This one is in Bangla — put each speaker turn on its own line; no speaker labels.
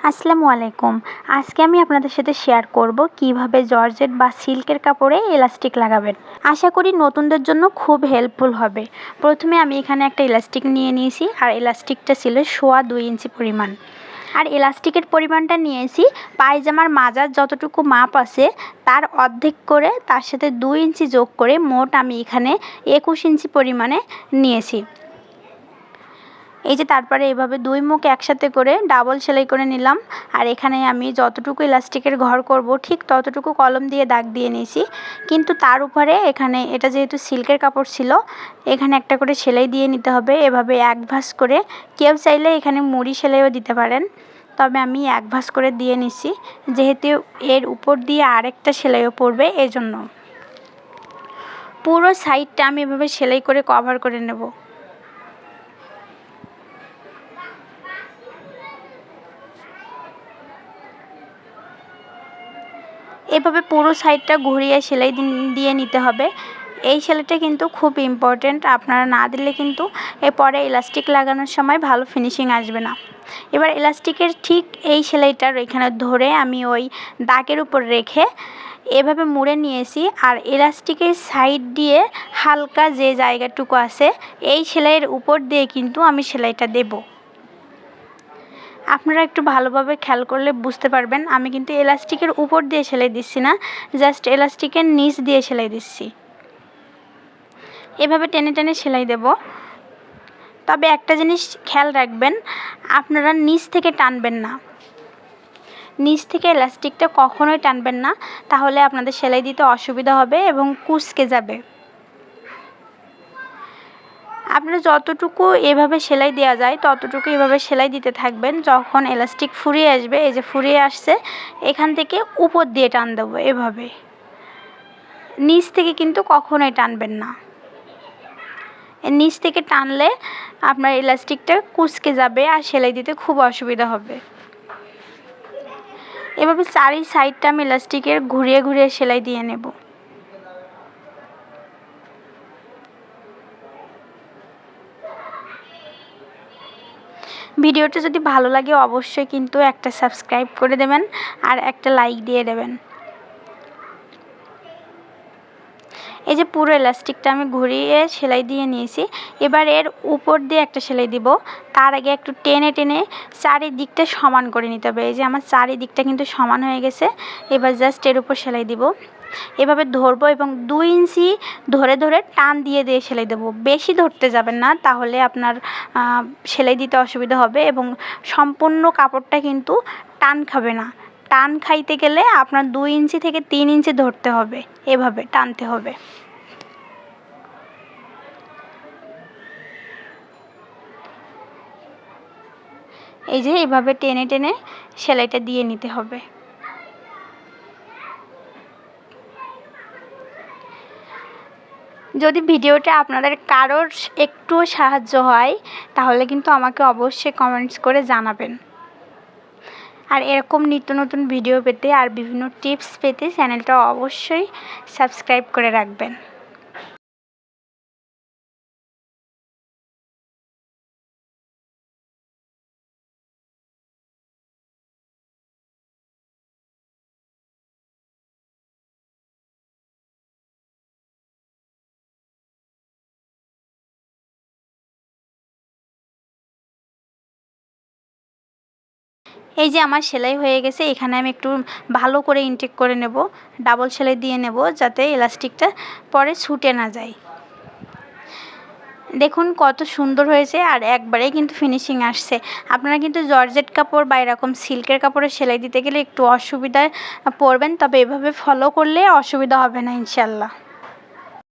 আসসালামু আলাইকুম। আজকে আমি আপনাদের সাথে শেয়ার করব কিভাবে জর্জেট বা সিল্কের কাপড়ে এলাস্টিক লাগাবেন। আশা করি নতুনদের জন্য খুব হেল্পফুল হবে। প্রথমে আমি এখানে একটা এলাস্টিক নিয়ে নিয়েছি আর এলাস্টিকটা ছিল 2.25 ইঞ্চি পরিমাণ। আর এলাস্টিকের পরিমাণটা নিয়েছি পায়জামার মাজার যতটুকু মাপ আছে তার অর্ধেক করে তার সাথে 2 ইঞ্চি যোগ করে মোট আমি এখানে 21 ইঞ্চি পরিমাণে নিয়েছি। এই যে তারপরে এভাবে দুই মুখ একসাথে করে ডাবল সেলাই করে নিলাম। আর এখানে আমি যতটুকু ইলাস্টিকের ঘর করব ঠিক ততটুকু কলম দিয়ে দাগ দিয়ে নিয়েছি, কিন্তু তার উপরে এখানে এটা যেহেতু সিল্কের কাপড় ছিল এখানে একটা করে সেলাই দিয়ে নিতে হবে। এভাবে এক ভাঁজ করে, কেউ চাইলে এখানে মুড়ি সেলাইও দিতে পারেন, তবে আমি এক ভাঁজ করে দিয়ে নিছি যেহেতু এর উপর দিয়ে আরেকটা সেলাইও পড়বে এজন্য। পুরো সাইডটা আমি এভাবে সেলাই করে কভার করে নেব। এভাবে পুরো সাইডটা ঘুরিয়ে সেলাই দিয়ে নিতে হবে। এই সেলাইটা কিন্তু খুব ইম্পর্ট্যান্ট, আপনারা না দিলে কিন্তু এরপরে ইলাস্টিক লাগানোর সময় ভালো ফিনিশিং আসবে না। এবার ইলাস্টিকের ঠিক এই সেলাইটার এখানে ধরে আমি ওই দাগের উপর রেখে এভাবে মুড়ে নিয়েছি। আর ইলাস্টিকের সাইড দিয়ে হালকা যে জায়গাটুকু আছে এই সেলাইয়ের উপর দিয়ে কিন্তু আমি সেলাইটা দেব। আপনারা একটু ভালোভাবে খেয়াল করলে বুঝতে পারবেন আমি কিন্তু এলাস্টিকের উপর দিয়ে সেলাই দিচ্ছি না, জাস্ট এলাস্টিকের নিচ দিয়ে সেলাই দিচ্ছি। এভাবে টেনে টেনে সেলাই দেব। তবে একটা জিনিস খেয়াল রাখবেন, আপনারা নিচ থেকে টানবেন না, নিচ থেকে এলাস্টিকটা কখনোই টানবেন না, তাহলে আপনাদের সেলাই দিতে অসুবিধা হবে এবং কুঁচকে যাবে। আপনারা যতটুকু এভাবে সেলাই দেওয়া যায় ততটুকু এভাবে সেলাই দিতে থাকবেন। যখন এলাস্টিক ফুরিয়ে আসবে, এই যে ফুরিয়ে আসছে, এখান থেকে উপর দিয়ে টান দেবো এভাবে, নিচ থেকে কিন্তু কখনোই টানবেন না। নিচ থেকে টানলে আপনার এলাস্টিকটা কুঁচকে যাবে আর সেলাই দিতে খুব অসুবিধা হবে। এভাবে চারি সাইডটা আমি এলাস্টিকের ঘুরিয়ে ঘুরিয়ে সেলাই দিয়ে নেব। ভিডিওটা যদি ভালো লাগে অবশ্যই কিন্তু একটা সাবস্ক্রাইব করে দেবেন আর একটা লাইক দিয়ে দেবেন। এই যে পুরো এলাস্টিকটা আমি ঘুরিয়ে সেলাই দিয়ে নিয়েছি। এবার এর উপর দিয়ে একটা সেলাই দিব। তার আগে একটু টেনে টেনে চারিদিকটা সমান করে নিতে হবে। এই যে আমার চারিদিকটা কিন্তু সমান হয়ে গেছে। এবার জাস্ট এর উপর সেলাই দিব। এভাবে ধরবো এবং 2 ইঞ্চি ধরে ধরে টান দিয়ে দিয়ে সেলাই দেবো। বেশি ধরতে যাবেন না, তাহলে আপনার সেলাই দিতে অসুবিধা হবে এবং সম্পূর্ণ কাপড়টা কিন্তু টান খাবে না। টান খাইতে গেলে আপনার 2 ইঞ্চি থেকে 3 ইঞ্চি ধরতে হবে, এভাবে টানতে হবে। এই যে এভাবে টেনে টেনে সেলাইটা দিয়ে নিতে হবে। যদি ভিডিওটা আপনাদের কারোর একটুও সাহায্য হয় তাহলে কিন্তু আমাকে অবশ্যই কমেন্টস করে জানাবেন। আর এরকম নিত্য নতুন ভিডিও পেতে আর বিভিন্ন টিপস পেতে চ্যানেলটা অবশ্যই সাবস্ক্রাইব করে রাখবেন। এই যে আমার সেলাই হয়ে গেছে, এখানে আমি একটু ভালো করে ইনটেক করে নেব, ডাবল সেলাই দিয়ে নেব যাতে এলাস্টিকটা পরে ছুটে না যায়। দেখুন কত সুন্দর হয়েছে আর একবারেই কিন্তু ফিনিশিং আসছে। আপনারা কিন্তু জর্জেট কাপড় বা এরকম সিল্কের কাপড়ে সেলাই দিতে গেলে একটু অসুবিধায় পড়বেন, তবে এভাবে ফলো করলে অসুবিধা হবে না ইনশাল্লাহ।